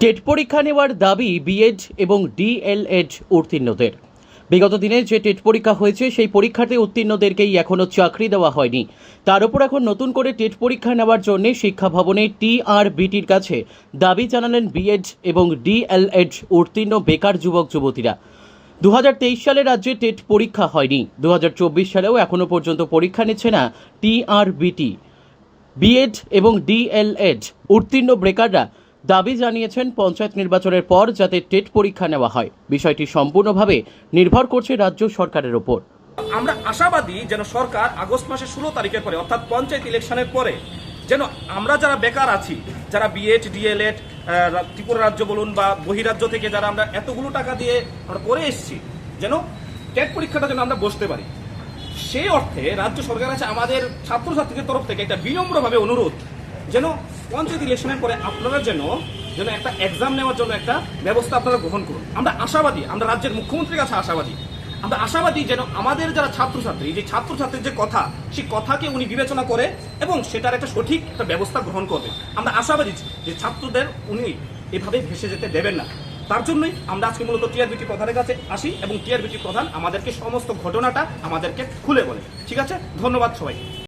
TET পরীক্ষা নেওয়ার দাবি বিএড এবং ডিএলএড উত্তীর্ণদের। বিগত দিনে যে টেট পরীক্ষা হয়েছে সেই পরীক্ষাতে উত্তীর্ণদেরকেই এখনও চাকরি দেওয়া হয়নি। তার উপর এখন নতুন করে টেট পরীক্ষা নেওয়ার জন্য শিক্ষা ভবনে টিআরবিটির কাছে দাবি জানালেন বিএড এবং ডিএলএড উত্তীর্ণ বেকার যুবক যুবতীরা। 2023 সালে রাজ্যে টেট পরীক্ষা হয়নি, 2024 সালেও এখনও পর্যন্ত পরীক্ষা নিচ্ছে না টিআরবিটি। বিএড এবং ডিএলএড উত্তীর্ণ বেকাররা দাবি জানিয়েছেন পঞ্চায়েত নির্বাচনের পর যাতে টেট পরীক্ষা নেওয়া হয়। বিষয়টি সম্পূর্ণভাবে নির্ভর করছে রাজ্য সরকারের ওপর। আমরা আশাবাদী যেন সরকার আগস্ট মাসের 16 তারিখের পরে অর্থাৎ পঞ্চায়েত ইলেকশনের পরে যেন আমরা যারা বেকার আছি, যারা বিএড ডিএলএড ত্রিপুরা রাজ্য বলুন বা বহিরাজ্য থেকে যারা আমরা এতগুলো টাকা দিয়ে আমরা পড়ে এসেছি, যেন টেট পরীক্ষাটা যেন আমরা বসতে পারি। সেই অর্থে রাজ্য সরকার আছে আমাদের ছাত্রছাত্রীদের তরফ থেকে একটা বিনম্রভাবে অনুরোধ যেন পঞ্চায়েত ইলেকশনের পরে আপনারা যেন একটা এক্সাম নেওয়ার জন্য একটা ব্যবস্থা আপনারা গ্রহণ করুন। আমরা আশাবাদী, আমরা রাজ্যের মুখ্যমন্ত্রীর কাছে আশাবাদী, আমরা আশাবাদী যেন আমাদের যারা ছাত্রছাত্রী, যে ছাত্রছাত্রীর যে কথা, সেই কথাকে উনি বিবেচনা করে এবং সেটার একটা সঠিক একটা ব্যবস্থা গ্রহণ করবে। আমরা আশাবাদী যে ছাত্রদের উনি এভাবে ভেসে যেতে দেবেন না। তার জন্যই আমরা আজকে মূলত টিআরবিটি প্রধানের কাছে আসি এবং টিআরবিটি প্রধান আমাদেরকে সমস্ত ঘটনাটা আমাদেরকে খুলে বলে। ঠিক আছে, ধন্যবাদ সবাই।